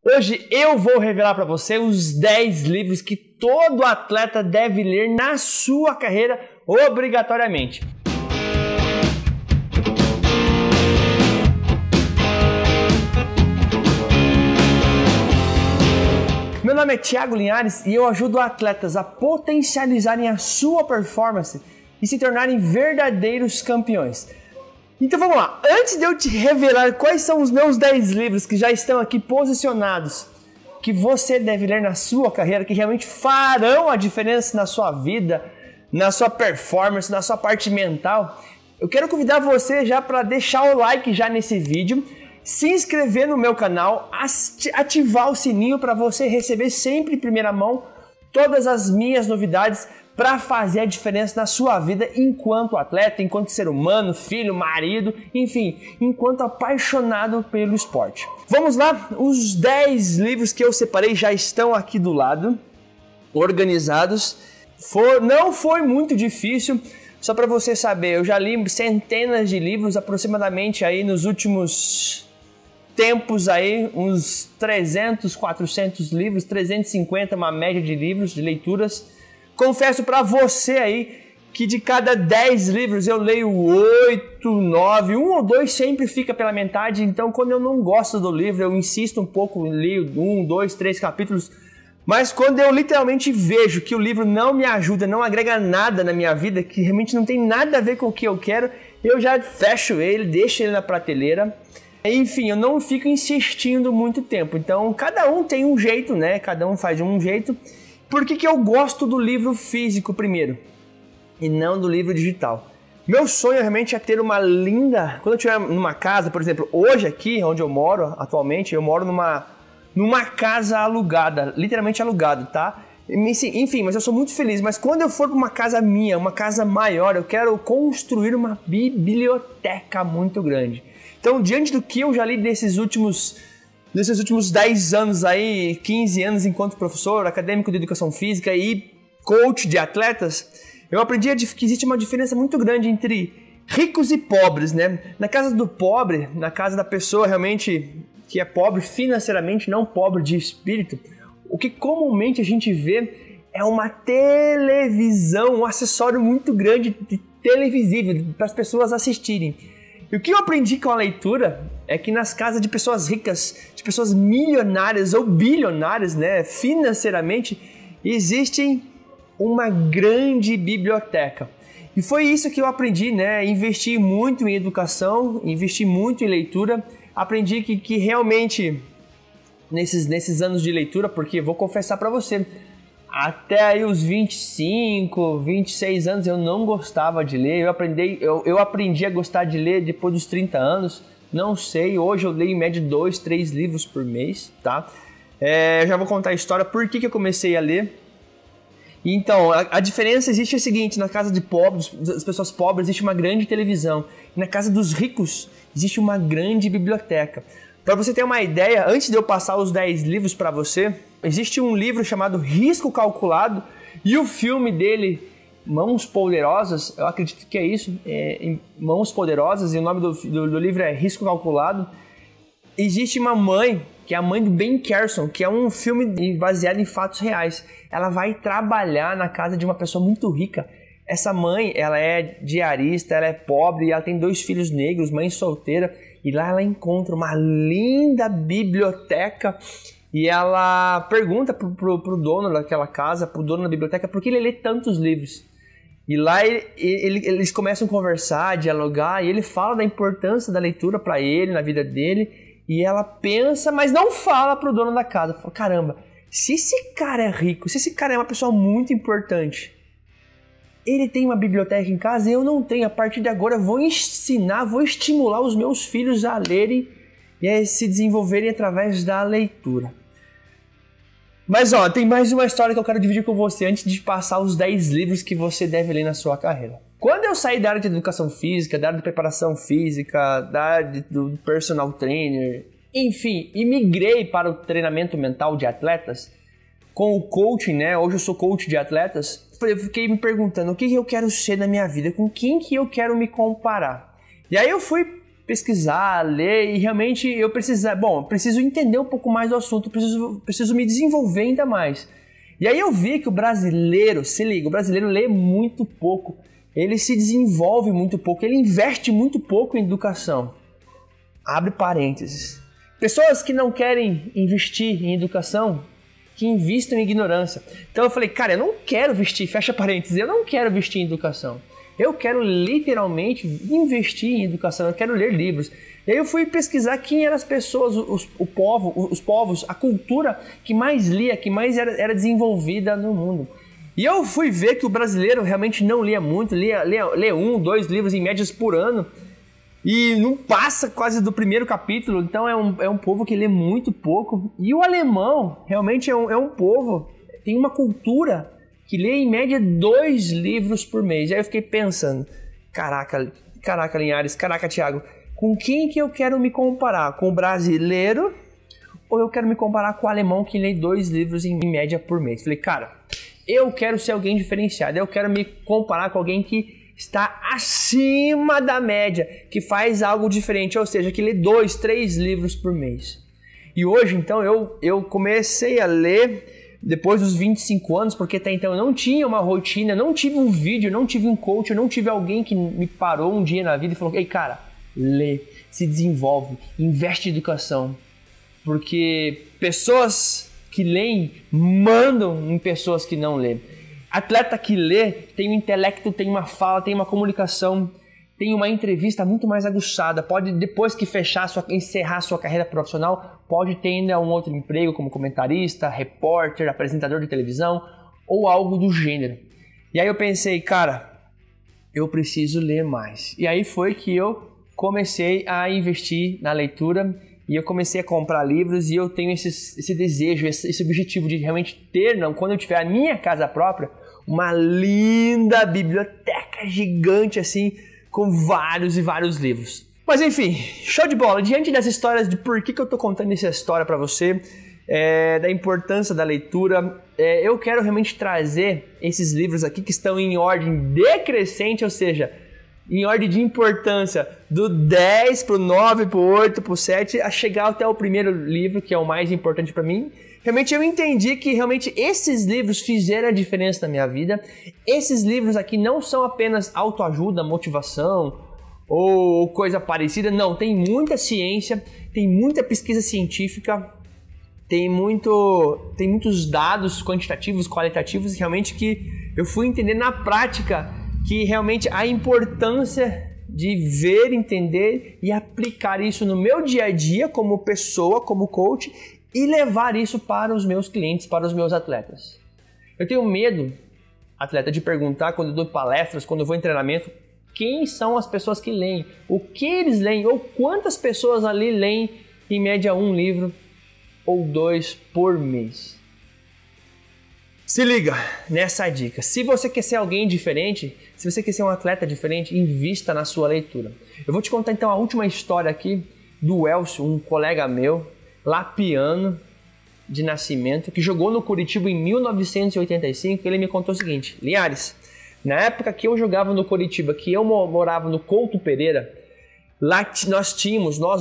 Hoje eu vou revelar para você os 10 livros que todo atleta deve ler na sua carreira obrigatoriamente. Meu nome é Thiago Linhares e eu ajudo atletas a potencializarem a sua performance e se tornarem verdadeiros campeões. Então vamos lá, antes de eu te revelar quais são os meus 10 livros que já estão aqui posicionados, que você deve ler na sua carreira, que realmente farão a diferença na sua vida, na sua performance, na sua parte mental, eu quero convidar você já para deixar o like já nesse vídeo, se inscrever no meu canal, ativar o sininho para você receber sempre em primeira mão todas as minhas novidades para fazer a diferença na sua vida enquanto atleta, enquanto ser humano, filho, marido, enfim, enquanto apaixonado pelo esporte. Vamos lá, os 10 livros que eu separei já estão aqui do lado, organizados. Não foi muito difícil, só para você saber, eu já li centenas de livros, aproximadamente aí nos últimos tempos aí, uns 300, 400 livros, 350, uma média de livros, de leituras. Confesso para você aí que de cada 10 livros eu leio 8, 9, 1 ou 2 sempre fica pela metade, então quando eu não gosto do livro eu insisto um pouco, leio 1, 2, 3 capítulos, mas quando eu literalmente vejo que o livro não me ajuda, não agrega nada na minha vida, que realmente não tem nada a ver com o que eu quero, eu já fecho ele, deixo ele na prateleira. Enfim, eu não fico insistindo muito tempo, então cada um tem um jeito, né? Cada um faz de um jeito. Por que eu gosto do livro físico primeiro e não do livro digital? Meu sonho realmente é ter uma linda... Quando eu estiver numa casa, por exemplo, hoje aqui onde eu moro atualmente, eu moro numa casa alugada, literalmente alugado, tá? Enfim, mas eu sou muito feliz, mas quando eu for para uma casa minha, uma casa maior, eu quero construir uma biblioteca muito grande. Então, diante do que eu já li nesses últimos 10 anos aí, 15 anos enquanto professor, acadêmico de educação física e coach de atletas, eu aprendi que existe uma diferença muito grande entre ricos e pobres, né? Na casa do pobre, na casa da pessoa realmente que é pobre financeiramente, não pobre de espírito, o que comumente a gente vê é uma televisão, um acessório muito grande televisível para as pessoas assistirem. E o que eu aprendi com a leitura é que nas casas de pessoas ricas, de pessoas milionárias ou bilionárias, né, financeiramente, existe uma grande biblioteca. E foi isso que eu aprendi, né, investi muito em educação, investi muito em leitura, aprendi que realmente nesses anos de leitura, porque vou confessar para você, até aí os 25, 26 anos eu não gostava de ler, eu aprendi a gostar de ler depois dos 30 anos, não sei, hoje eu leio em média 2, 3 livros por mês, tá? Já vou contar a história, por que eu comecei a ler. Então, a diferença existe é a seguinte, na casa de pobres, das pessoas pobres existe uma grande televisão, e na casa dos ricos existe uma grande biblioteca. Para você ter uma ideia, antes de eu passar os 10 livros para você, existe um livro chamado Risco Calculado e o filme dele, Mãos Poderosas, eu acredito que é isso, Mãos Poderosas, e o nome do livro é Risco Calculado. Existe uma mãe, que é a mãe do Ben Carson, que é um filme baseado em fatos reais. Ela vai trabalhar na casa de uma pessoa muito rica. Essa mãe, ela é diarista, ela é pobre, e ela tem 2 filhos negros, mãe solteira, e lá ela encontra uma linda biblioteca e ela pergunta pro dono daquela casa, pro dono da biblioteca, por que ele lê tantos livros. E lá eles começam a conversar, dialogar, e ele fala da importância da leitura para ele, na vida dele, e ela pensa, mas não fala pro dono da casa. Fala, caramba, se esse cara é rico, se esse cara é uma pessoa muito importante, ele tem uma biblioteca em casa e eu não tenho. A partir de agora eu vou ensinar, vou estimular os meus filhos a lerem e a se desenvolverem através da leitura. Mas ó, tem mais uma história que eu quero dividir com você antes de passar os 10 livros que você deve ler na sua carreira. Quando eu saí da área de educação física, da área de preparação física, da área do personal trainer, enfim, e migrei para o treinamento mental de atletas, com o coaching, né? Hoje eu sou coach de atletas. Eu fiquei me perguntando o que eu quero ser na minha vida, com quem que eu quero me comparar. E aí eu fui pesquisar, ler e realmente eu preciso entender um pouco mais do assunto, preciso me desenvolver ainda mais. E aí eu vi que o brasileiro, se liga, o brasileiro lê muito pouco, ele se desenvolve muito pouco, ele investe muito pouco em educação. Abre parênteses. Pessoas que não querem investir em educação, que investem em ignorância. Então eu falei, cara, eu não quero vestir, fecha parênteses, eu não quero vestir em educação. Eu quero literalmente investir em educação, eu quero ler livros. E aí eu fui pesquisar quem eram as pessoas, os povos, a cultura que mais lia, que mais era desenvolvida no mundo. E eu fui ver que o brasileiro realmente não lia muito, lê 1, 2 livros em médias por ano. E não passa quase do primeiro capítulo, então é um povo que lê muito pouco. E o alemão realmente é um povo, tem uma cultura que lê em média 2 livros por mês. Aí eu fiquei pensando, caraca Linhares, caraca Thiago, com quem que eu quero me comparar? Com o brasileiro ou eu quero me comparar com o alemão que lê 2 livros em média por mês? Falei, cara, eu quero ser alguém diferenciado, eu quero me comparar com alguém que está acima da média, que faz algo diferente, ou seja, que lê 2, 3 livros por mês. E hoje, então, eu comecei a ler depois dos 25 anos, porque até então eu não tinha uma rotina, não tive um vídeo, não tive um coach, não tive alguém que me parou um dia na vida e falou, ei cara, lê, se desenvolve, investe em educação, porque pessoas que leem mandam em pessoas que não lêem. Atleta que lê tem um intelecto, tem uma fala, tem uma comunicação, tem uma entrevista muito mais aguçada. Pode, depois que encerrar sua carreira profissional, pode ter ainda um outro emprego como comentarista, repórter, apresentador de televisão ou algo do gênero. E aí eu pensei, cara, eu preciso ler mais. E aí foi que eu comecei a investir na leitura e eu comecei a comprar livros e eu tenho esse desejo, esse objetivo de realmente ter, quando eu tiver a minha casa própria, uma linda biblioteca gigante assim, com vários e vários livros. Mas enfim, show de bola. Diante dessa história de por que eu tô contando essa história para você, da importância da leitura, eu quero realmente trazer esses livros aqui que estão em ordem decrescente, ou seja, em ordem de importância, do 10 pro 9, pro 8, pro 7, a chegar até o primeiro livro, que é o mais importante para mim. Realmente eu entendi que realmente esses livros fizeram a diferença na minha vida. Esses livros aqui não são apenas autoajuda, motivação ou coisa parecida. Não, tem muita ciência, tem muita pesquisa científica, tem muitos dados quantitativos, qualitativos, realmente que eu fui entender na prática que realmente a importância de ver, entender e aplicar isso no meu dia a dia como pessoa, como coach, e levar isso para os meus clientes, para os meus atletas. Eu tenho medo, atleta, de perguntar quando eu dou palestras, quando eu vou em treinamento, quem são as pessoas que leem, o que eles leem, ou quantas pessoas ali leem em média 1 livro ou 2 por mês. Se liga nessa dica. Se você quer ser alguém diferente, se você quer ser um atleta diferente, invista na sua leitura. Eu vou te contar então a última história aqui do Elcio, um colega meu, lapiano de nascimento, que jogou no Coritiba em 1985. Ele me contou o seguinte: Linhares, na época que eu jogava no Coritiba, que eu morava no Couto Pereira, lá nós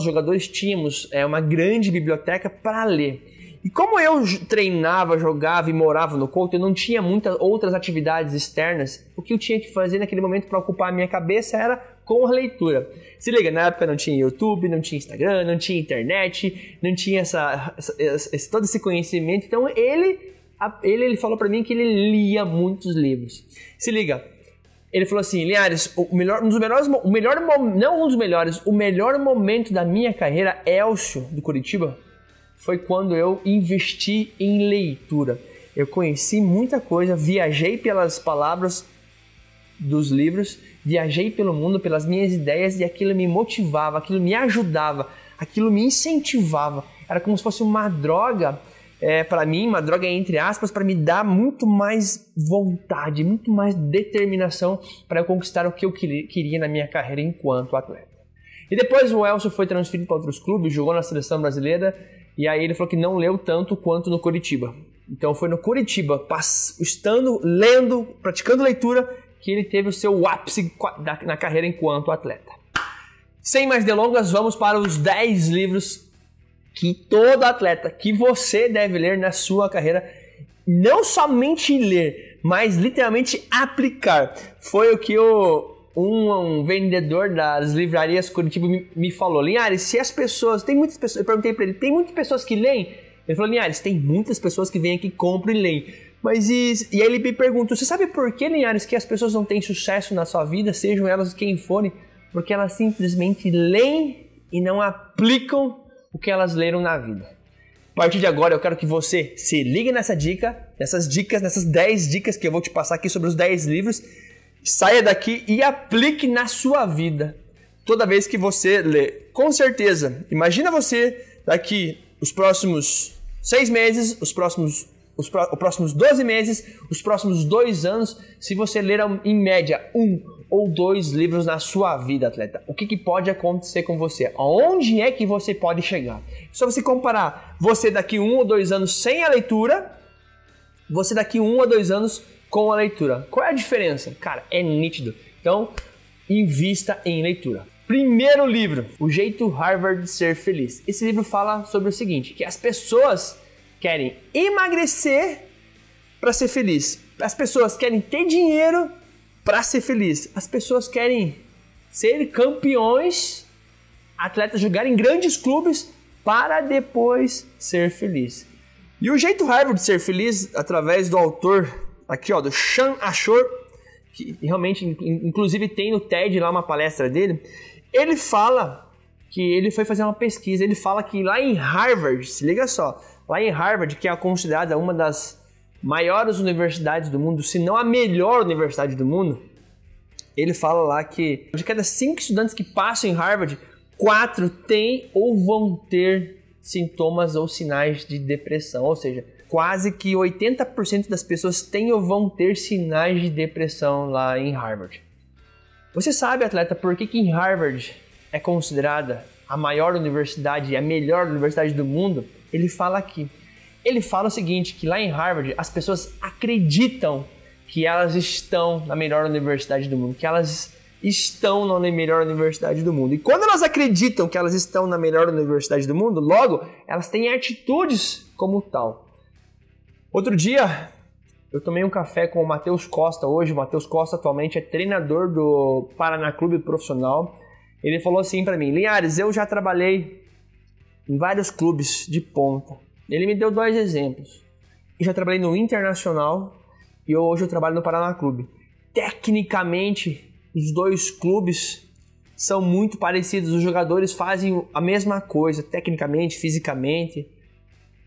jogadores tínhamos uma grande biblioteca para ler. E como eu treinava, jogava e morava no Couto, eu não tinha muitas outras atividades externas. O que eu tinha que fazer naquele momento para ocupar a minha cabeça era com a leitura. Se liga, na época não tinha YouTube, não tinha Instagram, não tinha internet, não tinha todo esse conhecimento. Então ele falou para mim que ele lia muitos livros. Se liga, ele falou assim: Linhares, o melhor momento da minha carreira, Elcio, do Coritiba, foi quando eu investi em leitura. Eu conheci muita coisa, viajei pelas palavras dos livros, viajei pelo mundo, pelas minhas ideias, e aquilo me motivava, aquilo me ajudava, aquilo me incentivava. Era como se fosse uma droga para mim, uma droga entre aspas, para me dar muito mais vontade, muito mais determinação para eu conquistar o que eu queria na minha carreira enquanto atleta. E depois o Elcio foi transferido para outros clubes, jogou na seleção brasileira, e aí ele falou que não leu tanto quanto no Coritiba. Então foi no Coritiba, estando, lendo, praticando leitura, que ele teve o seu ápice na carreira enquanto atleta. Sem mais delongas, vamos para os 10 livros que todo atleta, que você deve ler na sua carreira. Não somente ler, mas literalmente aplicar. Foi o que um vendedor das livrarias Curitiba me falou. Linhares, se as pessoas... Tem muitas pessoas... Eu perguntei para ele, tem muitas pessoas que leem? Ele falou, Linhares, tem muitas pessoas que vêm aqui, compram e leem. Mas e aí ele me perguntou, você sabe por que, Linhares, que as pessoas não têm sucesso na sua vida, sejam elas quem forem? Porque elas simplesmente leem e não aplicam o que elas leram na vida. A partir de agora eu quero que você se ligue nessas 10 dicas que eu vou te passar aqui sobre os 10 livros. Saia daqui e aplique na sua vida toda vez que você lê. Com certeza, imagina você daqui os próximos 6 meses, os próximos 12 meses, os próximos 2 anos, se você ler em média 1 ou 2 livros na sua vida, atleta. O que pode acontecer com você? Aonde é que você pode chegar? Só você comparar você daqui 1 ou 2 anos sem a leitura, você daqui 1 ou 2 anos com a leitura. Qual é a diferença? Cara, é nítido. Então, invista em leitura. Primeiro livro, O Jeito Harvard de Ser Feliz. Esse livro fala sobre o seguinte, que as pessoas querem emagrecer para ser feliz. As pessoas querem ter dinheiro para ser feliz. As pessoas querem ser campeões, atletas jogarem em grandes clubes para depois ser feliz. E o jeito Harvard de ser feliz, através do autor aqui, ó, do Shan Ashore, que realmente, inclusive tem no TED lá uma palestra dele, ele fala que ele foi fazer uma pesquisa, ele fala que lá em Harvard, se liga só, lá em Harvard, que é considerada uma das maiores universidades do mundo, se não a melhor universidade do mundo, ele fala lá que de cada 5 estudantes que passam em Harvard, 4 têm ou vão ter sintomas ou sinais de depressão. Ou seja, quase que 80% das pessoas têm ou vão ter sinais de depressão lá em Harvard. Você sabe, atleta, por que em Harvard é considerada a maior universidade e a melhor universidade do mundo? Ele fala aqui. Ele fala o seguinte, que lá em Harvard as pessoas acreditam que elas estão na melhor universidade do mundo, que elas estão na melhor universidade do mundo. E quando elas acreditam que elas estão na melhor universidade do mundo, logo elas têm atitudes como tal. Outro dia eu tomei um café com o Matheus Costa hoje. O Matheus Costa atualmente é treinador do Paraná Clube Profissional. Ele falou assim para mim, Linhares, eu já trabalhei em vários clubes de ponta. Ele me deu 2 exemplos. Eu já trabalhei no Internacional e hoje eu trabalho no Paraná Clube. Tecnicamente, os 2 clubes são muito parecidos. Os jogadores fazem a mesma coisa, tecnicamente, fisicamente,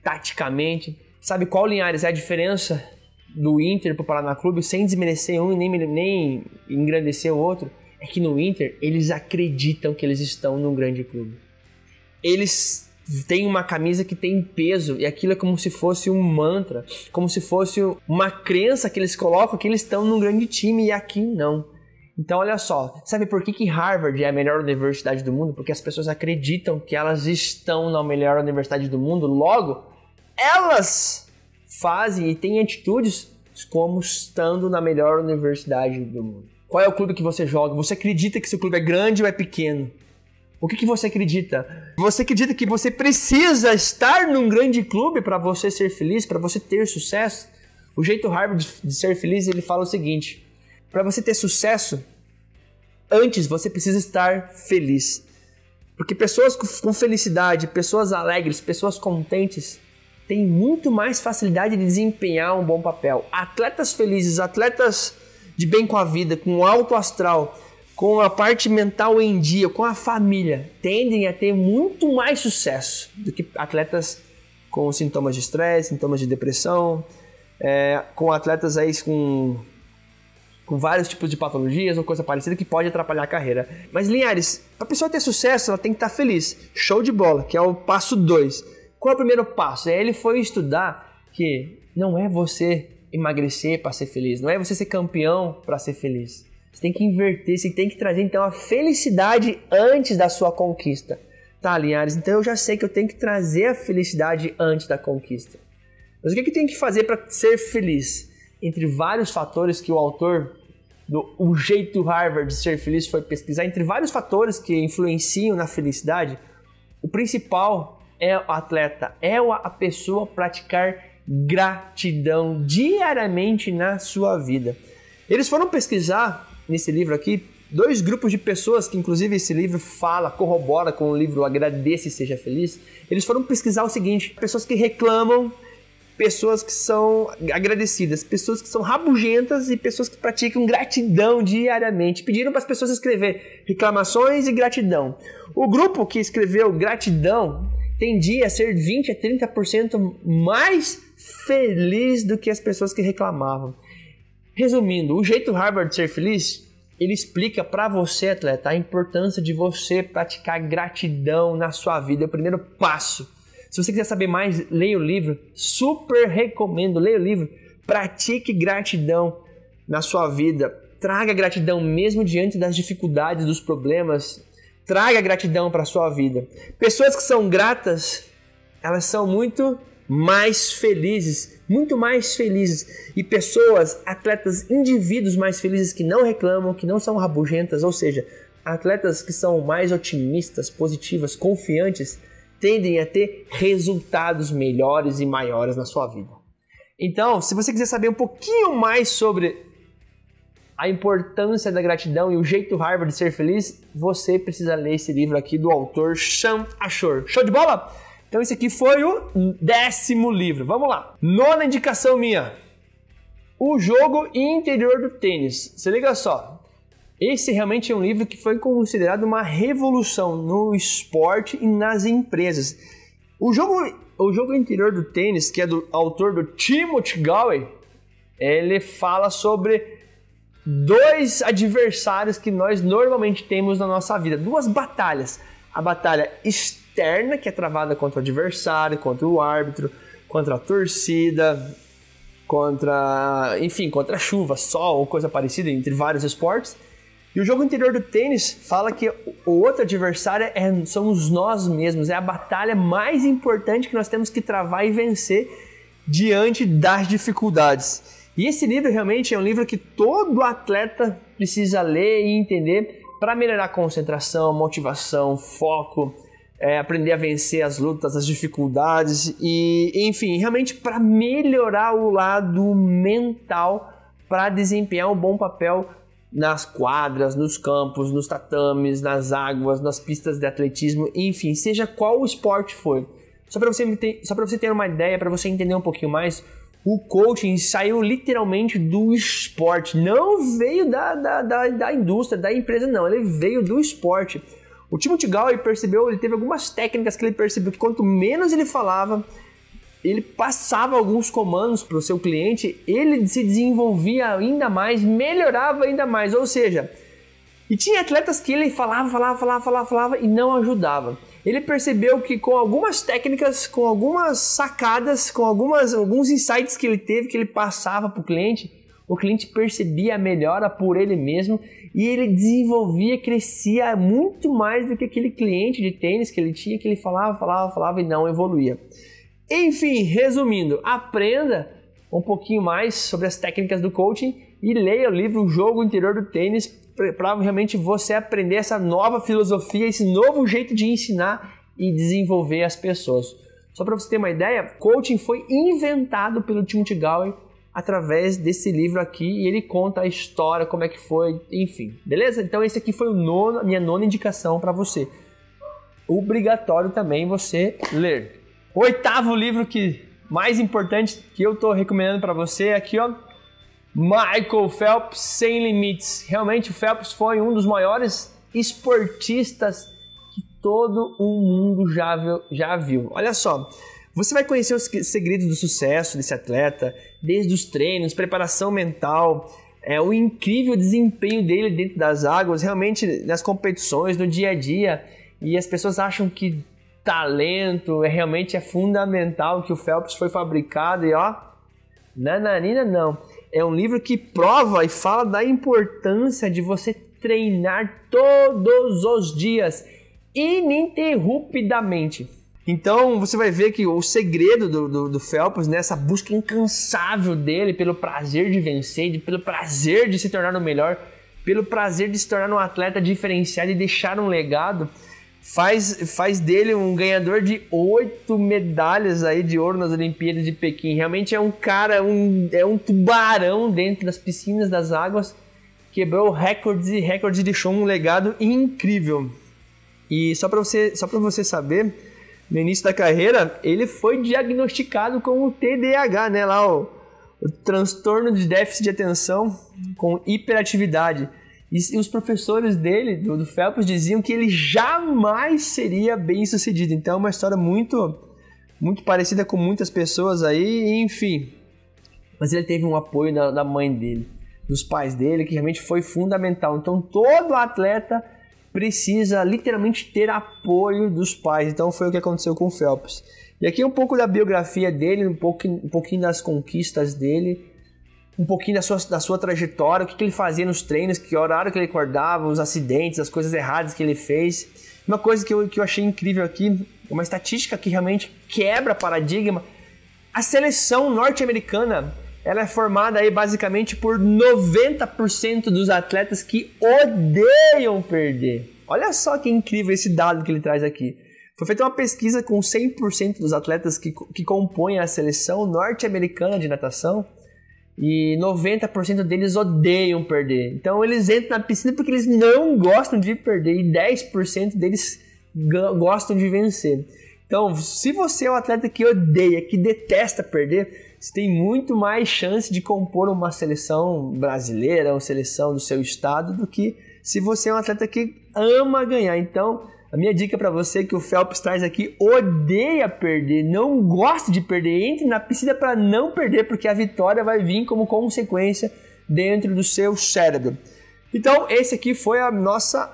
taticamente. Sabe qual, Linhares, é a diferença do Inter para o Paraná Clube, sem desmerecer um e nem engrandecer o outro? É que no Inter, eles acreditam que eles estão num grande clube. Eles têm uma camisa que tem peso e aquilo é como se fosse um mantra, como se fosse uma crença que eles colocam que eles estão num grande time e aqui não. Então olha só, sabe por que Harvard é a melhor universidade do mundo? Porque as pessoas acreditam que elas estão na melhor universidade do mundo, logo elas fazem e têm atitudes como estando na melhor universidade do mundo. Qual é o clube que você joga? Você acredita que seu clube é grande ou é pequeno? O que você acredita? Você acredita que você precisa estar num grande clube para você ser feliz, para você ter sucesso? O jeito Harvard de ser feliz, ele fala o seguinte, para você ter sucesso, antes você precisa estar feliz. Porque pessoas com felicidade, pessoas alegres, pessoas contentes, têm muito mais facilidade de desempenhar um bom papel. Atletas felizes, atletas de bem com a vida, com alto astral, com a parte mental em dia, com a família, tendem a ter muito mais sucesso do que atletas com sintomas de estresse, sintomas de depressão, com atletas aí com vários tipos de patologias ou coisa parecida que pode atrapalhar a carreira. Mas, Linhares, para a pessoa ter sucesso, ela tem que estar feliz. Show de bola, que é o passo 2. Qual é o primeiro passo? Ele foi estudar que não é você emagrecer para ser feliz, não é você ser campeão para ser feliz. Você tem que inverter, você tem que trazer então a felicidade antes da sua conquista. Tá, Linhares, então eu já sei que eu tenho que trazer a felicidade antes da conquista. Mas o que eu tenho que fazer para ser feliz? Entre vários fatores que o autor O Jeito Harvard de Ser Feliz foi pesquisar entre vários fatores que influenciam na felicidade. O principal é o atleta, é a pessoa praticar gratidão diariamente na sua vida. Eles foram pesquisar nesse livro aqui 2 grupos de pessoas que inclusive esse livro corrobora com o livro Agradeça e Seja Feliz. Eles foram pesquisar o seguinte: pessoas que reclamam, pessoas que são agradecidas, pessoas que são rabugentas e pessoas que praticam gratidão diariamente. Pediram para as pessoas escrever reclamações e gratidão. O grupo que escreveu gratidão tendia a ser 20 a 30% mais feliz do que as pessoas que reclamavam. Resumindo, o Jeito Harvard de Ser Feliz, ele explica para você, atleta, a importância de você praticar gratidão na sua vida. É o primeiro passo. Se você quiser saber mais, leia o livro. Super recomendo, leia o livro. Pratique gratidão na sua vida. Traga gratidão mesmo diante das dificuldades, dos problemas. Traga gratidão para a sua vida. Pessoas que são gratas, elas são muito mais felizes. Muito mais felizes. E pessoas, atletas, indivíduos mais felizes que não reclamam, que não são rabugentas, ou seja, atletas que são mais otimistas, positivas, confiantes, tendem a ter resultados melhores e maiores na sua vida. Então, se você quiser saber um pouquinho mais sobre a importância da gratidão e o Jeito Harvard de Ser Feliz, você precisa ler esse livro aqui do autor Shan Ashore. Show de bola? Então esse aqui foi o 10º livro. Vamos lá. 9ª indicação minha. O Jogo Interior do Tênis. Se liga só. Esse realmente é um livro que foi considerado uma revolução no esporte e nas empresas. O jogo Interior do Tênis, que é do autor do Timothy Galway, ele fala sobre 2 adversários que nós normalmente temos na nossa vida. 2 batalhas. A batalha externa, que é travada contra o adversário, contra o árbitro, contra a torcida, contra a chuva, sol ou coisa parecida, entre vários esportes. E o jogo interior do tênis fala que o outro adversário somos nós mesmos. É a batalha mais importante que nós temos que travar e vencer diante das dificuldades. E esse livro realmente é um livro que todo atleta precisa ler e entender para melhorar a concentração, motivação, foco, aprender a vencer as lutas, as dificuldades e, enfim, realmente para melhorar o lado mental para desempenhar um bom papel nas quadras, nos campos, nos tatames, nas águas, nas pistas de atletismo, enfim, seja qual o esporte for. Só para você ter uma ideia, para você entender um pouquinho mais, o coaching saiu literalmente do esporte, não veio da indústria, da empresa, não, ele veio do esporte. O Timothy Galway ele teve algumas técnicas que ele percebeu que quanto menos ele falava, ele passava alguns comandos para o seu cliente, ele se desenvolvia ainda mais, melhorava ainda mais, ou seja, e tinha atletas que ele falava e não ajudava. Ele percebeu que com algumas técnicas, com algumas sacadas, com alguns insights que ele teve, que ele passava para o cliente percebia a melhora por ele mesmo e ele desenvolvia, crescia muito mais do que aquele cliente de tênis que ele tinha, que ele falava e não evoluía. Enfim, resumindo, aprenda um pouquinho mais sobre as técnicas do coaching e leia o livro O Jogo Interior do Tênis para realmente você aprender essa nova filosofia, esse novo jeito de ensinar e desenvolver as pessoas. Só para você ter uma ideia, coaching foi inventado pelo Timothy Galway através desse livro aqui e ele conta a história, como é que foi, enfim. Beleza? Então esse aqui foi a minha 9ª indicação para você. Obrigatório também você ler. O 8º livro mais importante que eu estou recomendando para você é aqui, ó. Michael Phelps Sem Limites. Realmente o Phelps foi um dos maiores esportistas que todo o mundo já viu. Olha só, você vai conhecer os segredos do sucesso desse atleta, desde os treinos, preparação mental, o incrível desempenho dele dentro das águas, realmente nas competições, no dia a dia. E as pessoas acham que talento realmente é fundamental, que o Phelps foi fabricado e ó, nananina não. É um livro que prova e fala da importância de você treinar todos os dias, ininterruptamente. Então você vai ver que o segredo do Phelps, né, essa busca incansável dele pelo prazer de vencer, pelo prazer de se tornar o melhor, pelo prazer de se tornar um atleta diferenciado e deixar um legado, faz dele um ganhador de 8 medalhas aí de ouro nas Olimpíadas de Pequim. Realmente é um cara, é um tubarão dentro das piscinas, das águas, quebrou recordes e recordes e deixou um legado incrível. E só para você saber, no início da carreira, ele foi diagnosticado com o TDAH, né? Lá o transtorno de déficit de atenção com hiperatividade. E os professores dele, do Phelps, diziam que ele jamais seria bem sucedido. Então é uma história muito, muito parecida com muitas pessoas aí, enfim. Mas ele teve um apoio da mãe dele, dos pais dele, que realmente foi fundamental. Então todo atleta precisa literalmente ter apoio dos pais. Então foi o que aconteceu com o Phelps. E aqui um pouco da biografia dele, um pouquinho das conquistas dele, um pouquinho da sua trajetória, o que ele fazia nos treinos, que horário que ele acordava, os acidentes, as coisas erradas que ele fez. Uma coisa que eu achei incrível aqui, uma estatística que realmente quebra paradigma. A seleção norte-americana, ela é formada aí basicamente por 90% dos atletas que odeiam perder. Olha só que incrível esse dado que ele traz aqui. Foi feita uma pesquisa com 100% dos atletas que compõem a seleção norte-americana de natação e 90% deles odeiam perder. Então eles entram na piscina porque eles não gostam de perder e 10% deles gostam de vencer. Então, se você é um atleta que odeia, que detesta perder, você tem muito mais chance de compor uma seleção brasileira, uma seleção do seu estado, do que se você é um atleta que ama ganhar. Então, a minha dica para você que o Phelps traz aqui: odeia perder, não gosta de perder, entre na piscina para não perder, porque a vitória vai vir como consequência dentro do seu cérebro. Então, esse aqui foi a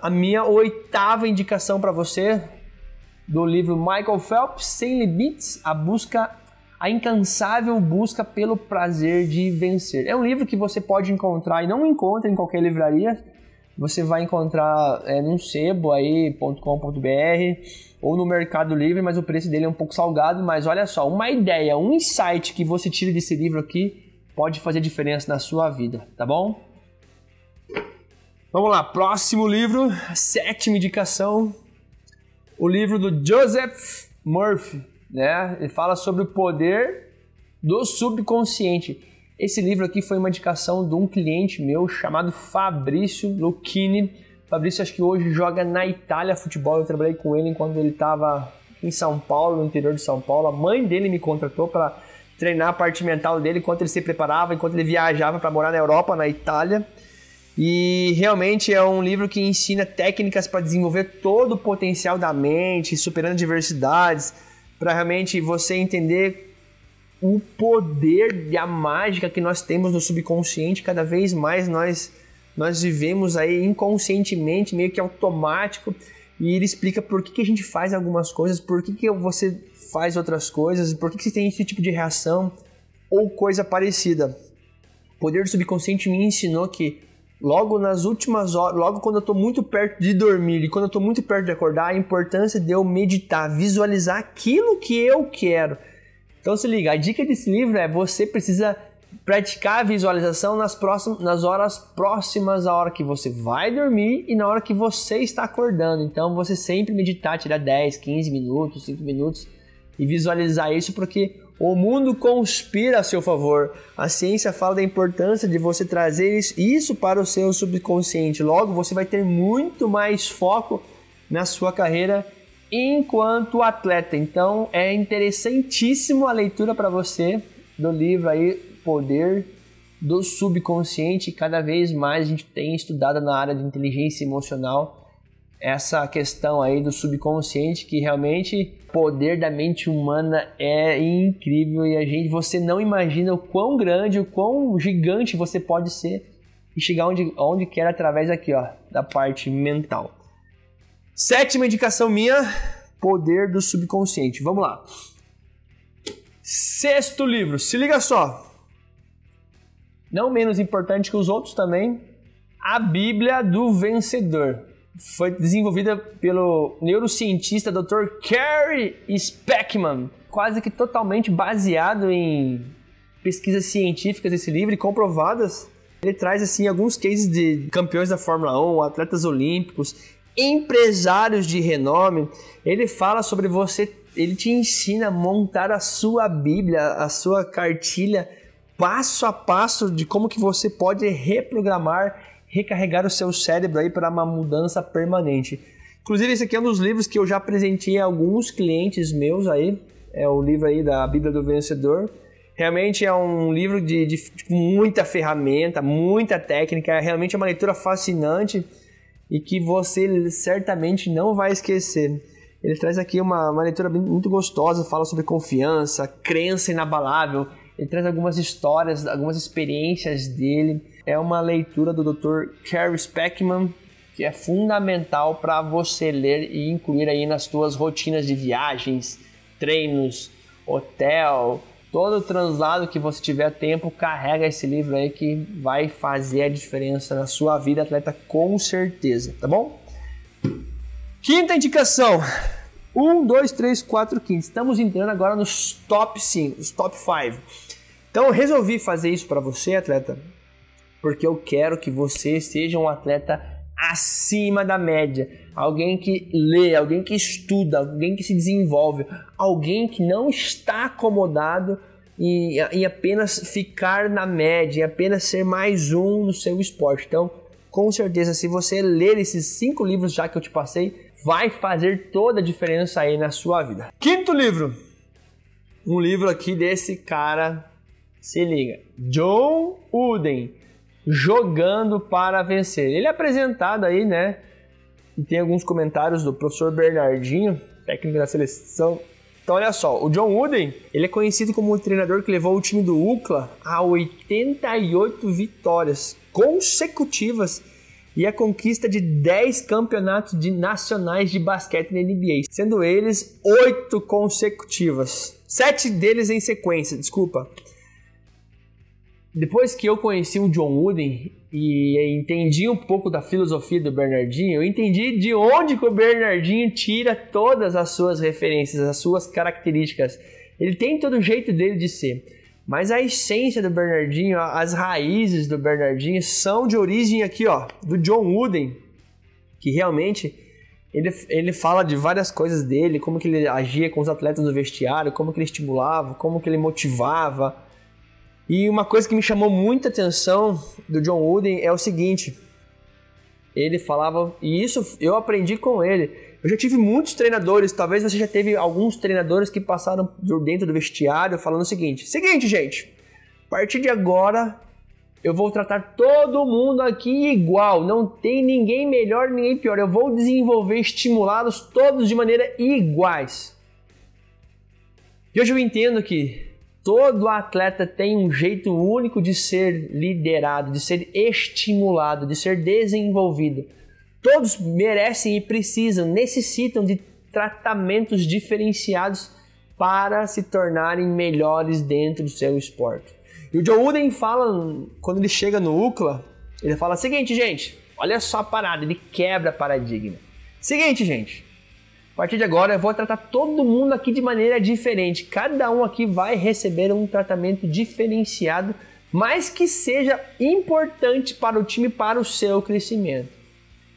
minha 8ª indicação para você do livro Michael Phelps, Sem Limites, a incansável busca pelo prazer de vencer. É um livro que você pode encontrar e não encontra em qualquer livraria. Você vai encontrar num sebo aí.com.br ou no Mercado Livre, mas o preço dele é um pouco salgado. Mas olha só, uma ideia, um insight que você tira desse livro aqui pode fazer diferença na sua vida, tá bom? Vamos lá, próximo livro, 7ª indicação, o livro do Joseph Murphy, né? Ele fala sobre o poder do subconsciente. Esse livro aqui foi uma indicação de um cliente meu chamado Fabrício Lucchini. Fabrício acho que hoje joga na Itália futebol. Eu trabalhei com ele enquanto ele estava em São Paulo, no interior de São Paulo. A mãe dele me contratou para treinar a parte mental dele enquanto ele se preparava, enquanto ele viajava para morar na Europa, na Itália. E realmente é um livro que ensina técnicas para desenvolver todo o potencial da mente, superando adversidades, para realmente você entender o poder e a mágica que nós temos no subconsciente. Cada vez mais nós vivemos aí inconscientemente, meio que automático, e ele explica por que a gente faz algumas coisas, por que você faz outras coisas, por que você tem esse tipo de reação ou coisa parecida. O poder do subconsciente me ensinou que logo nas últimas horas, logo quando eu estou muito perto de dormir e quando eu estou muito perto de acordar, a importância de eu meditar, visualizar aquilo que eu quero. Então se liga, a dica desse livro é: você precisa praticar a visualização nas horas próximas à hora que você vai dormir e na hora que você está acordando. Então você sempre meditar, tirar 10, 15 minutos, 5 minutos e visualizar isso, porque o mundo conspira a seu favor. A ciência fala da importância de você trazer isso para o seu subconsciente. Logo, você vai ter muito mais foco na sua carreira enquanto atleta. Então, é interessantíssimo a leitura para você do livro aí, Poder do Subconsciente. Cada vez mais a gente tem estudado na área de inteligência emocional essa questão aí do subconsciente, que realmente o poder da mente humana é incrível e você não imagina o quão grande, o quão gigante você pode ser e chegar onde quer através aqui, ó, da parte mental. 7ª indicação minha, poder do subconsciente. Vamos lá. 6º livro, se liga só. Não menos importante que os outros também, A Bíblia do Vencedor. foi desenvolvida pelo neurocientista Dr. Gary Speckman, quase que totalmente baseado em pesquisas científicas esse livro e comprovadas. Ele traz assim alguns cases de campeões da Fórmula 1, atletas olímpicos, empresários de renome. Ele fala sobre ele te ensina a montar a sua Bíblia, a sua cartilha, passo a passo de como que você pode reprogramar, recarregar o seu cérebro aí para uma mudança permanente. Inclusive esse aqui é um dos livros que eu já apresentei a alguns clientes meus aí, é o livro aí da Bíblia do Vencedor. Realmente é um livro de muita ferramenta, muita técnica, realmente é uma leitura fascinante e que você certamente não vai esquecer. Ele traz aqui uma leitura muito gostosa, fala sobre confiança, crença inabalável, ele traz algumas histórias, algumas experiências dele. É uma leitura do Dr. Gary Speckman que é fundamental para você ler e incluir aí nas suas rotinas de viagens, treinos, hotel, todo o translado que você tiver tempo, carrega esse livro aí que vai fazer a diferença na sua vida, atleta, com certeza, tá bom? Quinta indicação. 1, 2, 3, 4, 5. Estamos entrando agora nos top 5, os top 5. Então eu resolvi fazer isso para você, atleta, porque eu quero que você seja um atleta acima da média. Alguém que lê, alguém que estuda, alguém que se desenvolve, alguém que não está acomodado em apenas ficar na média, em apenas ser mais um no seu esporte. Então, com certeza, se você ler esses 5 livros já que eu te passei, vai fazer toda a diferença aí na sua vida. Quinto livro. Um livro aqui desse cara, se liga. John Wooden, Jogando para Vencer. Ele é apresentado aí, né? E tem alguns comentários do professor Bernardinho, técnico da seleção. Então olha só, o John Wooden, ele é conhecido como o treinador que levou o time do UCLA a 88 vitórias consecutivas e a conquista de 10 campeonatos nacionais de basquete na NBA, sendo eles 8 consecutivas, 7 deles em sequência, desculpa. Depois que eu conheci o John Wooden e entendi um pouco da filosofia do Bernardinho, eu entendi de onde que o Bernardinho tira todas as suas referências, as suas características. Ele tem todo o jeito dele de ser, mas a essência do Bernardinho, as raízes do Bernardinho são de origem aqui, ó, do John Wooden, que realmente ele fala de várias coisas dele, como que ele agia com os atletas no vestiário, como que ele estimulava, como que ele motivava. E uma coisa que me chamou muita atenção do John Wooden é o seguinte, ele falava, e isso eu aprendi com ele, eu já tive muitos treinadores, talvez você já teve alguns treinadores que passaram por dentro do vestiário falando o seguinte, gente, a partir de agora eu vou tratar todo mundo aqui igual, não tem ninguém melhor, ninguém pior, eu vou desenvolver, estimulá-los todos de maneira iguais. E hoje eu entendo que todo atleta tem um jeito único de ser liderado, de ser estimulado, de ser desenvolvido. Todos merecem e necessitam de tratamentos diferenciados para se tornarem melhores dentro do seu esporte. E o John Wooden fala, quando ele chega no UCLA, ele fala o seguinte, gente, olha só a parada, ele quebra paradigma. Seguinte, gente, a partir de agora eu vou tratar todo mundo aqui de maneira diferente. Cada um aqui vai receber um tratamento diferenciado, mas que seja importante para o time, para o seu crescimento.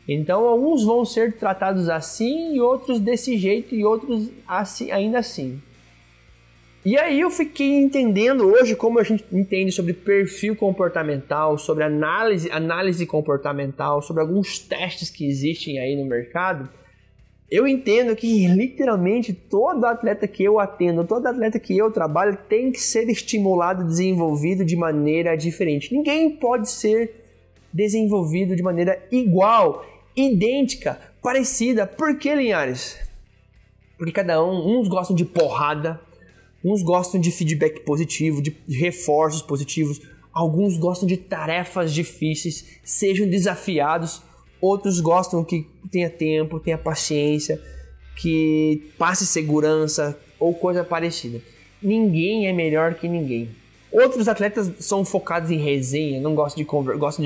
Então, alguns vão ser tratados assim e outros desse jeito e outros assim, ainda assim. E aí eu fiquei entendendo hoje como a gente entende sobre perfil comportamental, sobre análise comportamental, sobre alguns testes que existem aí no mercado. Eu entendo que literalmente todo atleta que eu atendo, todo atleta que eu trabalho tem que ser estimulado, desenvolvido de maneira diferente. Ninguém pode ser desenvolvido de maneira igual, idêntica, parecida. Por que, Linhares? Porque cada uns gostam de porrada, uns gostam de feedback positivo, de reforços positivos, alguns gostam de tarefas difíceis, sejam desafiados. Outros gostam que tenha tempo, tenha paciência, que passe segurança ou coisa parecida. Ninguém é melhor que ninguém. Outros atletas são focados em resenha, não gostam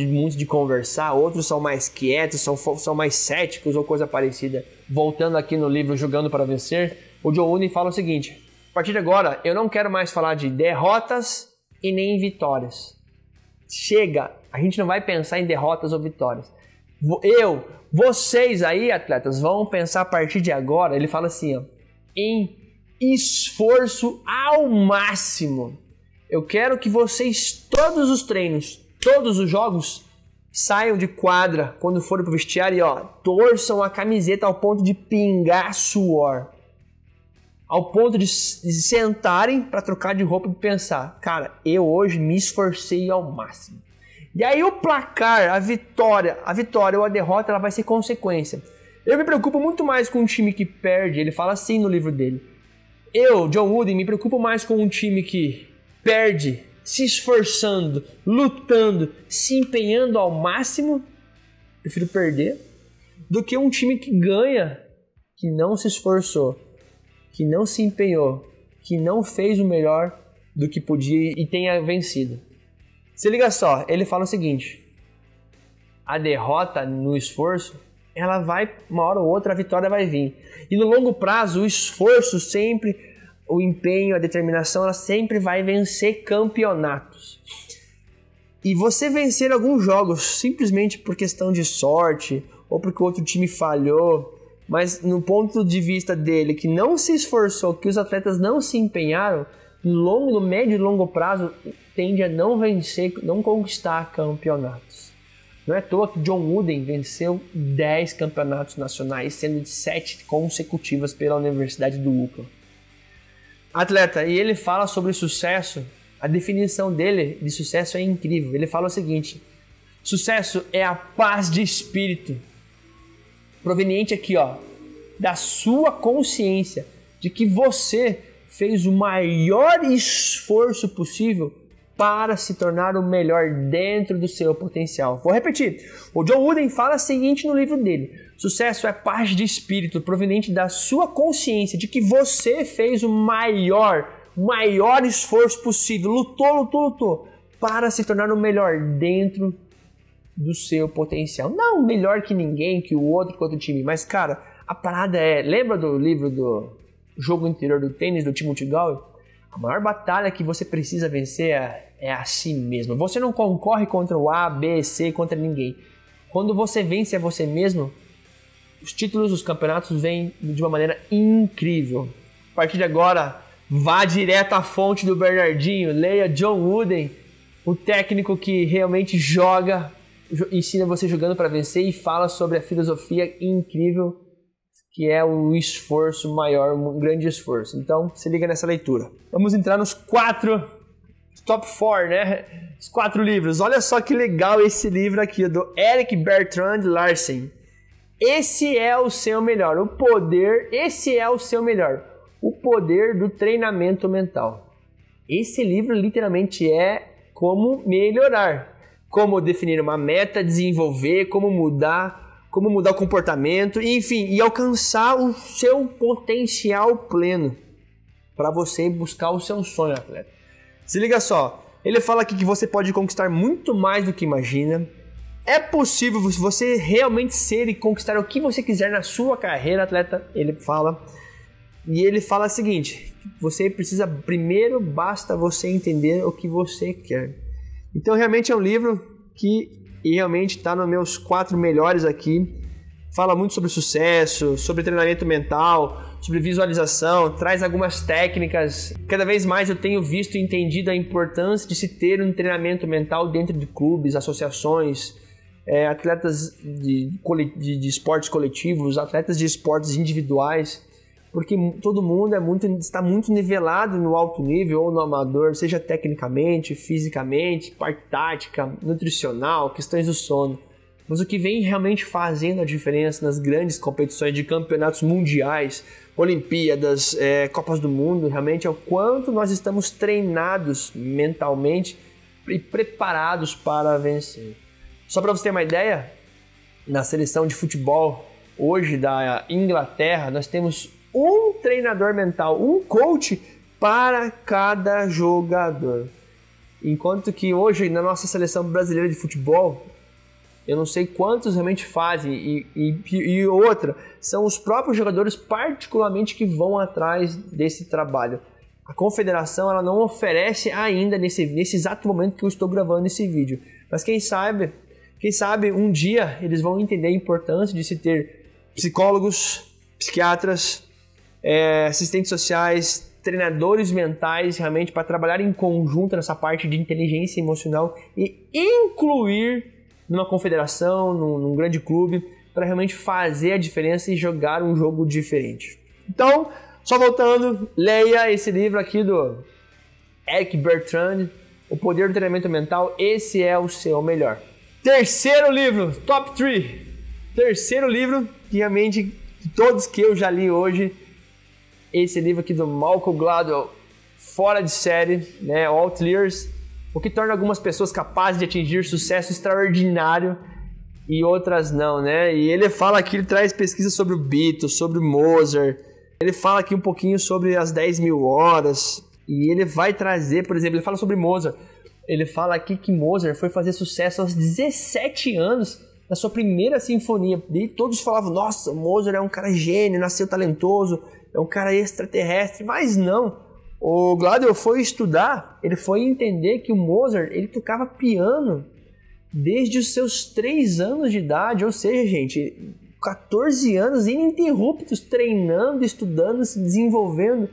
muito de conversar. Outros são mais quietos, são mais céticos ou coisa parecida. Voltando aqui no livro Jogando para Vencer, o John Wooden fala o seguinte: a partir de agora, eu não quero mais falar de derrotas e nem vitórias. Chega, a gente não vai pensar em derrotas ou vitórias. Vocês aí, atletas, vão pensar a partir de agora, ele fala assim, ó, em esforço ao máximo. Eu quero que vocês, todos os treinos, todos os jogos, saiam de quadra quando forem pro vestiário e torçam a camiseta ao ponto de pingar suor. Ao ponto de sentarem para trocar de roupa e pensar, cara, eu hoje me esforcei ao máximo. E aí o placar, a vitória ou a derrota, ela vai ser consequência. Eu me preocupo muito mais com um time que perde, ele fala assim no livro dele. Eu, John Wooden, me preocupo mais com um time que perde, se esforçando, lutando, se empenhando ao máximo, prefiro perder, do que um time que ganha, que não se esforçou, que não se empenhou, que não fez o melhor do que podia e tenha vencido. Se liga só, ele fala o seguinte: a derrota no esforço, ela vai, uma hora ou outra, a vitória vai vir. E no longo prazo, o esforço sempre, o empenho, a determinação, ela sempre vai vencer campeonatos. E você vencer alguns jogos simplesmente por questão de sorte, ou porque o outro time falhou, mas no ponto de vista dele, que não se esforçou, que os atletas não se empenharam, no médio e longo prazo, tende a não vencer, não conquistar campeonatos. Não é à toa que John Wooden venceu 10 campeonatos nacionais, sendo de 7 consecutivas pela Universidade do UCLA. Atleta, e ele fala sobre sucesso, a definição dele de sucesso é incrível. Ele fala o seguinte: sucesso é a paz de espírito, proveniente aqui, da sua consciência de que você fez o maior esforço possível para se tornar o melhor dentro do seu potencial. Vou repetir. O John Wooden fala o seguinte no livro dele: sucesso é paz de espírito proveniente da sua consciência de que você fez o maior esforço possível, lutou para se tornar o melhor dentro do seu potencial. Não melhor que ninguém, que o outro time, mas cara, a parada lembra do livro do Jogo Interior do Tênis, do Timothy Galway? A maior batalha que você precisa vencer é a si mesmo. Você não concorre contra o A, B, C, contra ninguém. Quando você vence a você mesmo, os títulos dos campeonatos vêm de uma maneira incrível. A partir de agora, vá direto à fonte do Bernardinho, leia John Wooden, o técnico que realmente ensina você jogando para vencer e fala sobre a filosofia incrível que é o esforço maior, um grande esforço. Então, se liga nessa leitura. Vamos entrar nos top 4, né? Os 4 livros. Olha só que legal esse livro aqui, do Erik Bertrand Larsen. Esse é o seu melhor. Esse é o seu melhor. O poder do treinamento mental. Esse livro literalmente é como melhorar. Como definir uma meta, desenvolver, como mudar o comportamento, enfim, e alcançar o seu potencial pleno para você buscar o seu sonho, atleta. Se liga só, ele fala aqui que você pode conquistar muito mais do que imagina. É possível você realmente ser e conquistar o que você quiser na sua carreira, atleta, ele fala. E ele fala o seguinte: você precisa, primeiro basta você entender o que você quer. Então realmente é um livro que realmente está nos meus 4 melhores aqui. Fala muito sobre sucesso, sobre treinamento mental, sobre visualização, traz algumas técnicas. Cada vez mais eu tenho visto e entendido a importância de se ter um treinamento mental dentro de clubes, associações, atletas de esportes coletivos, atletas de esportes individuais, porque todo mundo está muito nivelado no alto nível ou no amador, seja tecnicamente, fisicamente, parte tática, nutricional, questões do sono. Mas o que vem realmente fazendo a diferença nas grandes competições de campeonatos mundiais, Olimpíadas, Copas do Mundo, realmente é o quanto nós estamos treinados mentalmente e preparados para vencer. Só para você ter uma ideia, na seleção de futebol hoje da Inglaterra, nós temos um treinador mental, um coach para cada jogador. Enquanto que hoje, na nossa seleção brasileira de futebol, eu não sei quantos realmente fazem. E outra, são os próprios jogadores particularmente que vão atrás desse trabalho. A confederação ela não oferece ainda nesse exato momento que eu estou gravando esse vídeo. Mas quem sabe um dia eles vão entender a importância de se ter psicólogos, psiquiatras, assistentes sociais, treinadores mentais realmente para trabalhar em conjunto nessa parte de inteligência emocional e incluir numa confederação, num grande clube, para realmente fazer a diferença e jogar um jogo diferente. Então, só voltando, leia esse livro aqui do Eric Bertrand, O Poder do Treinamento Mental, esse é o seu melhor. Terceiro livro, top 3. Terceiro livro, que realmente, de todos que eu já li hoje, esse livro aqui do Malcolm Gladwell, fora de série, né, Outliers, o que torna algumas pessoas capazes de atingir sucesso extraordinário e outras não, né? E ele fala aqui, ele traz pesquisas sobre o Beatles, sobre o Mozart, ele fala aqui um pouquinho sobre as 10.000 horas, e ele vai trazer, por exemplo, ele fala sobre Mozart, ele fala aqui que Mozart foi fazer sucesso aos 17 anos na sua primeira sinfonia, e todos falavam, nossa, Mozart é um cara gênio, nasceu talentoso, é um cara extraterrestre, mas não. O Gladwell foi estudar, ele foi entender que o Mozart, ele tocava piano desde os seus 3 anos de idade, ou seja, gente, 14 anos ininterruptos, treinando, estudando, se desenvolvendo,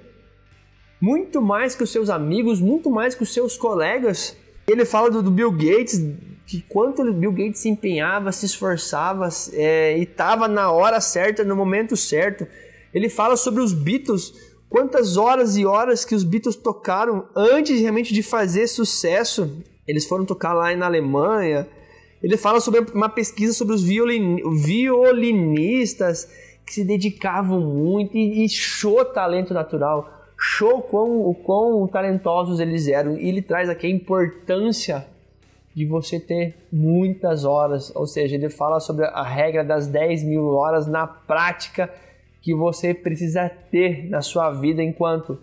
muito mais que os seus amigos, muito mais que os seus colegas. Ele fala do Bill Gates, que quanto o Bill Gates se empenhava, se esforçava e estava na hora certa, no momento certo. Ele fala sobre os Beatles, quantas horas e horas que os Beatles tocaram antes realmente de fazer sucesso. Eles foram tocar lá na Alemanha. Ele fala sobre uma pesquisa sobre os violinistas que se dedicavam muito e show talento natural. Show o quão talentosos eles eram. E ele traz aqui a importância de você ter muitas horas. Ou seja, ele fala sobre a regra das 10.000 horas na prática que você precisa ter na sua vida enquanto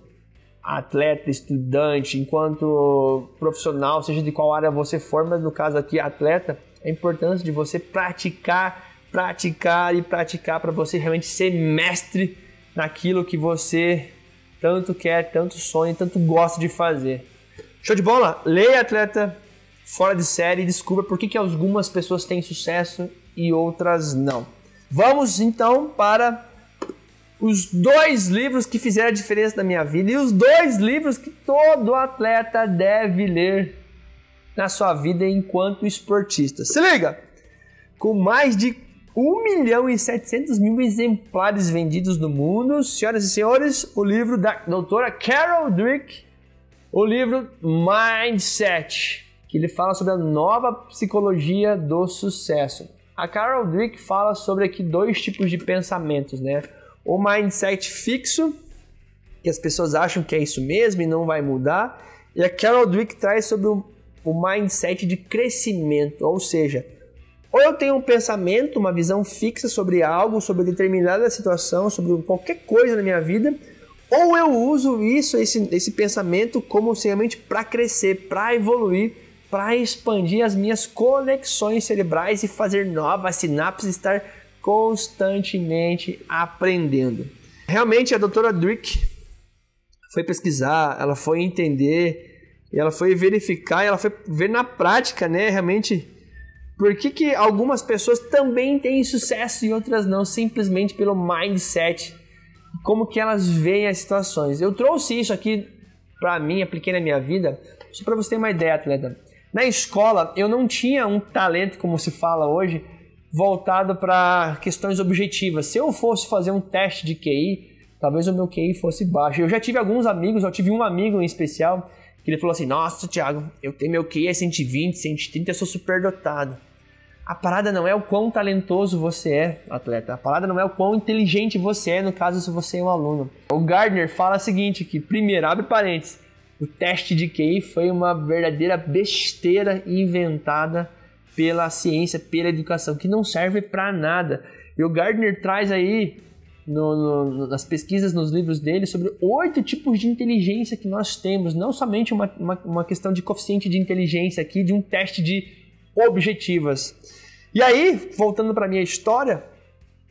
atleta, estudante, enquanto profissional, seja de qual área você for, mas no caso aqui atleta, a importância de você praticar para você realmente ser mestre naquilo que você tanto quer, tanto sonha, tanto gosta de fazer. Show de bola? Leia Atleta Fora de Série e descubra por que algumas pessoas têm sucesso e outras não. Vamos então para os 2 livros que fizeram a diferença na minha vida e os 2 livros que todo atleta deve ler na sua vida enquanto esportista. Se liga! Com mais de 1.700.000 exemplares vendidos no mundo, senhoras e senhores, o livro da doutora Carol Dweck, o livro Mindset, que ele fala sobre a nova psicologia do sucesso. A Carol Dweck fala sobre aqui 2 tipos de pensamentos, né? O mindset fixo, que as pessoas acham que é isso mesmo e não vai mudar. E a Carol Dweck traz sobre o mindset de crescimento, ou seja, ou eu tenho um pensamento, uma visão fixa sobre algo, sobre determinada situação, sobre qualquer coisa na minha vida, ou eu uso esse pensamento como realmente para crescer, para evoluir, para expandir as minhas conexões cerebrais e fazer novas sinapses, estar constantemente aprendendo. Realmente a doutora Dweck foi pesquisar, ela foi entender, ela foi verificar, ela foi ver na prática, né, realmente, por que algumas pessoas também têm sucesso e outras não, simplesmente pelo mindset, como que elas veem as situações. Eu trouxe isso aqui para mim, apliquei na minha vida, só para você ter uma ideia, atleta. Na escola, eu não tinha um talento, como se fala hoje, voltado para questões objetivas. Se eu fosse fazer um teste de QI, talvez o meu QI fosse baixo. Eu já tive alguns amigos, eu tive um amigo em especial, que ele falou assim, nossa, Thiago, eu tenho meu QI é 120, 130, eu sou superdotado. A parada não é o quão talentoso você é, atleta. A parada não é o quão inteligente você é, no caso, se você é um aluno. O Gardner fala o seguinte, que primeiro, abre parênteses, o teste de QI foi uma verdadeira besteira inventada pela ciência, pela educação, que não serve para nada. E o Gardner traz aí nas pesquisas, nos livros dele, sobre 8 tipos de inteligência que nós temos. Não somente uma questão de coeficiente de inteligência aqui, de um teste de objetivas. E aí, voltando para minha história,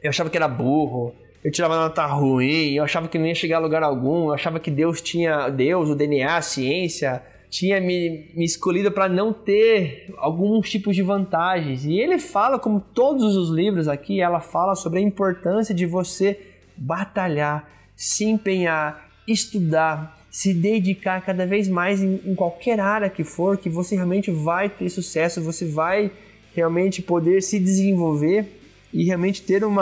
eu achava que era burro, eu tirava nota ruim, eu achava que não ia chegar a lugar algum, eu achava que Deus, o DNA, a ciência, tinha me escolhido para não ter alguns tipos de vantagens. E ele fala, como todos os livros aqui, ela fala sobre a importância de você batalhar, se empenhar, estudar, se dedicar cada vez mais em qualquer área que for, que você realmente vai ter sucesso, você vai realmente poder se desenvolver e realmente ter um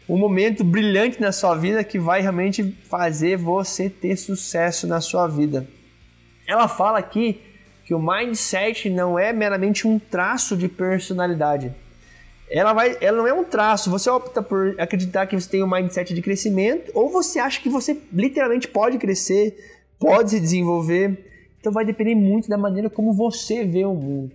momento brilhante na sua vida que vai realmente fazer você ter sucesso na sua vida. Ela fala aqui que o mindset não é meramente um traço de personalidade. Ela não é um traço. Você opta por acreditar que você tem um mindset de crescimento ou você acha que você literalmente pode crescer, pode se desenvolver. Então vai depender muito da maneira como você vê o mundo.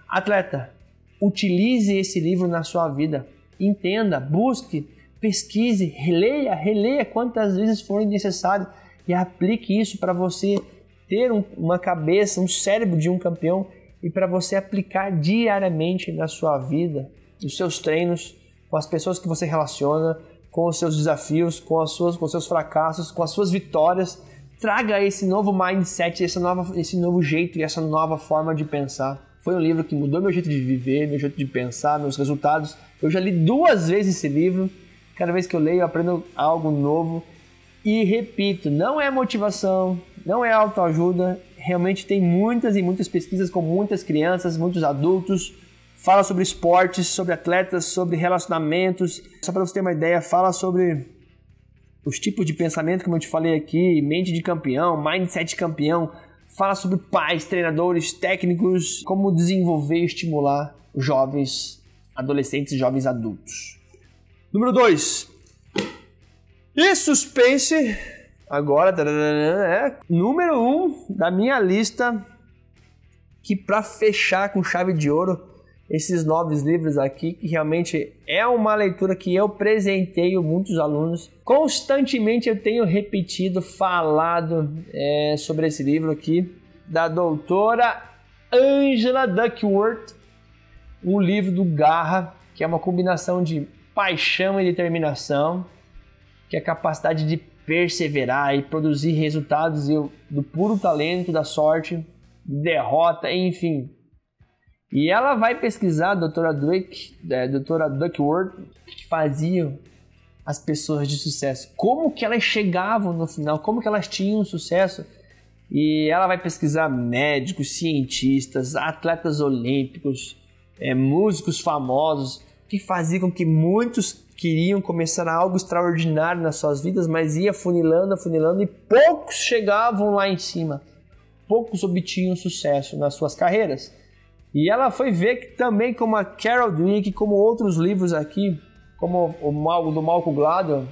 Atleta, utilize esse livro na sua vida. Entenda, busque, pesquise, releia quantas vezes for necessário e aplique isso para você ter uma cabeça, um cérebro de um campeão e para você aplicar diariamente na sua vida, nos seus treinos, com as pessoas que você relaciona, com os seus desafios, com os seus fracassos, com as suas vitórias. Traga esse novo mindset, esse novo jeito e essa nova forma de pensar. Foi um livro que mudou meu jeito de viver, meu jeito de pensar, meus resultados. Eu já li 2 vezes esse livro. Cada vez que eu leio, eu aprendo algo novo. E repito, não é motivação, não é autoajuda. Realmente tem muitas e muitas pesquisas com muitas crianças, muitos adultos. Fala sobre esportes, sobre atletas, sobre relacionamentos. Só para você ter uma ideia, fala sobre os tipos de pensamento, como eu te falei aqui, mente de campeão, mindset de campeão. Fala sobre pais, treinadores, técnicos, como desenvolver e estimular jovens adolescentes e jovens adultos. Número 2. E suspense, agora, número 1 da minha lista, que para fechar com chave de ouro, esses 9 livros aqui, que realmente é uma leitura que eu presenteio muitos alunos. Constantemente eu tenho repetido, falado sobre esse livro aqui, da doutora Angela Duckworth, um livro do Garra, que é uma combinação de paixão e determinação, que é a capacidade de perseverar e produzir resultados do puro talento, da sorte, derrota, enfim. E ela vai pesquisar, a doutora Duckworth, que faziam as pessoas de sucesso, como que elas chegavam no final, como que elas tinham sucesso. E ela vai pesquisar médicos, cientistas, atletas olímpicos, músicos famosos, que faziam com que muitos queriam começar algo extraordinário nas suas vidas, mas ia afunilando e poucos chegavam lá em cima. Poucos obtinham sucesso nas suas carreiras. E ela foi ver que também, como a Carol Dweck, como outros livros aqui, como o do Malcolm Gladwell,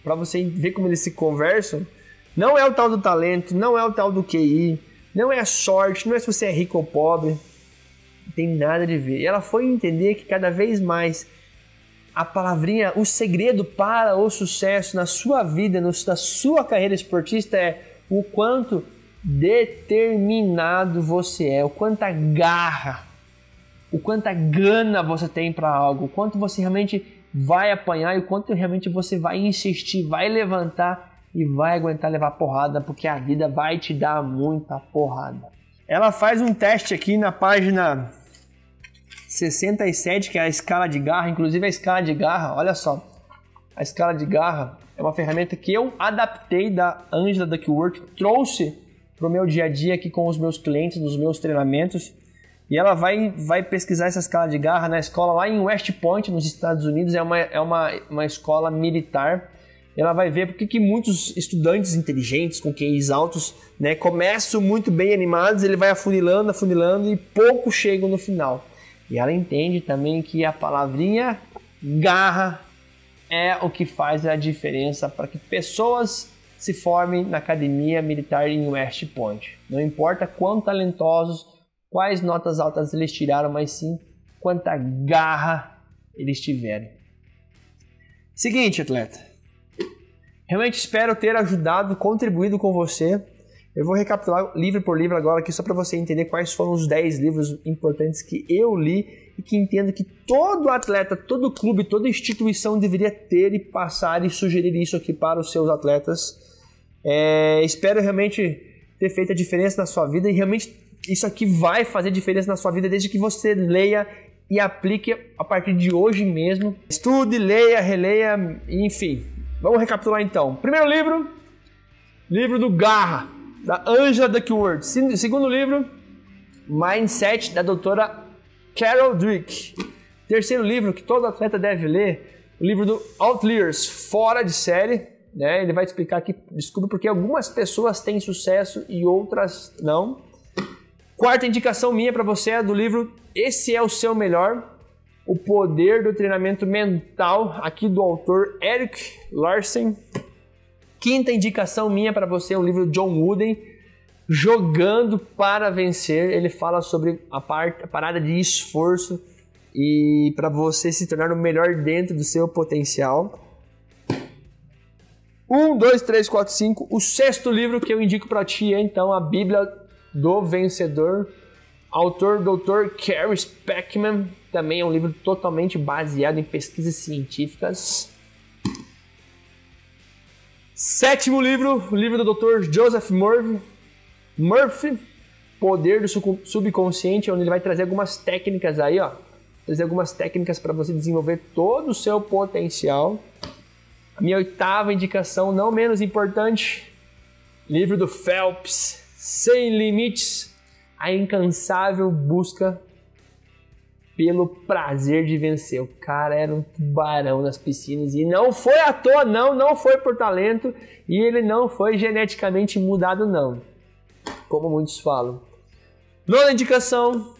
para você ver como eles se conversam, não é o tal do talento, não é o tal do QI, não é a sorte, não é se você é rico ou pobre, não tem nada de ver. E ela foi entender que cada vez mais a palavrinha, o segredo para o sucesso na sua vida, na sua carreira esportista é o quanto determinado você é, o quanta garra, o quanta gana você tem para algo, o quanto você realmente vai apanhar e o quanto realmente você vai insistir, vai levantar e vai aguentar levar porrada, porque a vida vai te dar muita porrada. Ela faz um teste aqui na página 67, que é a escala de garra. Inclusive a escala de garra, olha só, a escala de garra é uma ferramenta que eu adaptei da Angela Duckworth, trouxe para o meu dia a dia aqui com os meus clientes, nos meus treinamentos, e ela vai pesquisar essa escala de garra na escola lá em West Point, nos Estados Unidos. É uma escola militar. Ela vai ver porque que muitos estudantes inteligentes, com QIs altos, né, começam muito bem animados, ele vai afunilando e poucos chegam no final. E ela entende também que a palavrinha garra é o que faz a diferença para que pessoas se formem na academia militar em West Point. Não importa quão talentosos, quais notas altas eles tiraram, mas sim quanta garra eles tiverem. Seguinte, atleta. Realmente espero ter ajudado, contribuído com você. Eu vou recapitular livro por livro agora aqui só para você entender quais foram os 10 livros importantes que eu li e que entendo que todo atleta, todo clube, toda instituição deveria ter e passar e sugerir isso aqui para os seus atletas. Espero realmente ter feito a diferença na sua vida e realmente isso aqui vai fazer diferença na sua vida desde que você leia e aplique a partir de hoje mesmo. Estude, leia, releia, enfim. Vamos recapitular então. Primeiro livro do Garra, da Angela Duckworth. Segundo livro, Mindset, da doutora Carol Dweck. Terceiro livro que todo atleta deve ler, o livro do Outliers, Fora de Série. Né? Ele vai te explicar aqui, desculpa, porque algumas pessoas têm sucesso e outras não. Quarta indicação minha para você é do livro Esse é o Seu Melhor, O Poder do Treinamento Mental, aqui do autor Erik Larson. Quinta indicação minha para você é o livro John Wooden, Jogando para Vencer. Ele fala sobre a parada de esforço e para você se tornar o melhor dentro do seu potencial. 1, 2, 3, 4, 5. O sexto livro que eu indico para ti é então a Bíblia do Vencedor, autor Dr. Carey Speckman. Também é um livro totalmente baseado em pesquisas científicas. Sétimo livro, o livro do Dr. Joseph Murphy, Poder do Subconsciente, onde ele vai trazer algumas técnicas aí, ó. Trazer algumas técnicas para você desenvolver todo o seu potencial. A minha oitava indicação, não menos importante, livro do Phelps, Sem Limites, a incansável busca pelo prazer de vencer. O cara era um tubarão nas piscinas e não foi à toa, não foi por talento e ele não foi geneticamente mudado, não, como muitos falam. Nona indicação,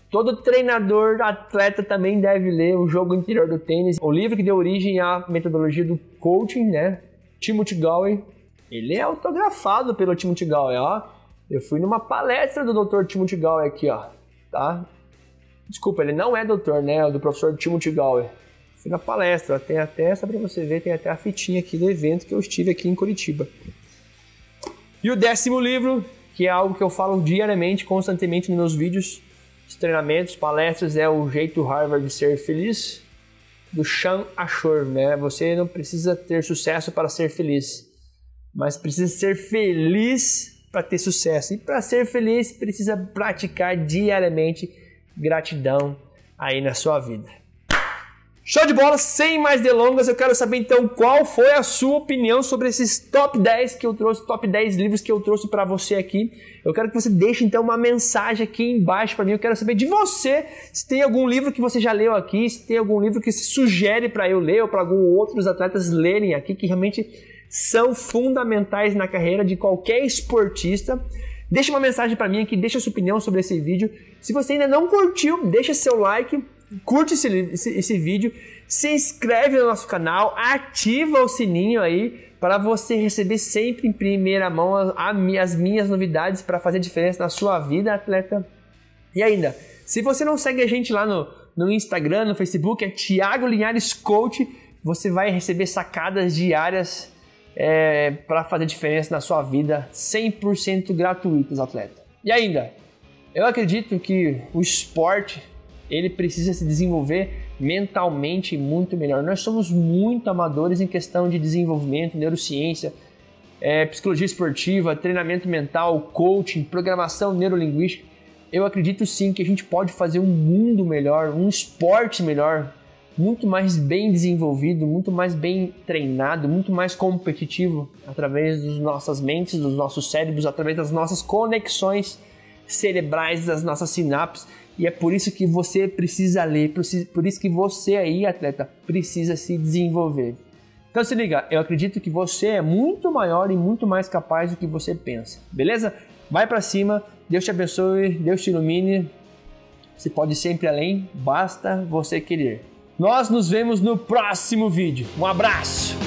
todo treinador, atleta também deve ler O Jogo Interior do Tênis, o livro que deu origem à metodologia do coaching, né? Timothy Galway. Ele é autografado pelo Timothy Galway, ó. Eu fui numa palestra do Dr. Timothy Galway aqui, ó, tá? Desculpa, ele não é doutor, né? É do professor Timothy Galway. Fui na palestra, ó. Tem até, só pra você ver, tem até a fitinha aqui do evento que eu estive aqui em Curitiba. E o décimo livro, que é algo que eu falo diariamente, constantemente nos meus vídeos, os treinamentos, palestras, é O Jeito Harvard de Ser Feliz, do Sean Ashore, né? Você não precisa ter sucesso para ser feliz, mas precisa ser feliz para ter sucesso. E para ser feliz, precisa praticar diariamente gratidão aí na sua vida. Show de bola, sem mais delongas, eu quero saber então qual foi a sua opinião sobre esses top 10 que eu trouxe, top 10 livros que eu trouxe para você aqui. Eu quero que você deixe então uma mensagem aqui embaixo para mim, eu quero saber de você se tem algum livro que você já leu aqui, se tem algum livro que se sugere para eu ler ou para alguns outros atletas lerem aqui, que realmente são fundamentais na carreira de qualquer esportista. Deixa uma mensagem para mim aqui, deixa a sua opinião sobre esse vídeo. Se você ainda não curtiu, deixa seu like, curte esse vídeo, se inscreve no nosso canal, ativa o sininho aí para você receber sempre em primeira mão as minhas novidades para fazer diferença na sua vida, atleta. E ainda, se você não segue a gente lá no Instagram, no Facebook, é Thiago Linhares Coach, você vai receber sacadas diárias para fazer diferença na sua vida, 100% gratuitas, atleta. E ainda, eu acredito que o esporte ele precisa se desenvolver mentalmente muito melhor. Nós somos muito amadores em questão de desenvolvimento, neurociência, psicologia esportiva, treinamento mental, coaching, programação neurolinguística. Eu acredito sim que a gente pode fazer um mundo melhor, um esporte melhor, muito mais bem desenvolvido, muito mais bem treinado, muito mais competitivo através das nossas mentes, dos nossos cérebros, através das nossas conexões cerebrais, das nossas sinapses. E é por isso que você precisa ler, por isso que você aí, atleta, precisa se desenvolver. Então se liga, eu acredito que você é muito maior e muito mais capaz do que você pensa, beleza? Vai pra cima, Deus te abençoe, Deus te ilumine, você pode ir sempre além, basta você querer. Nós nos vemos no próximo vídeo, um abraço!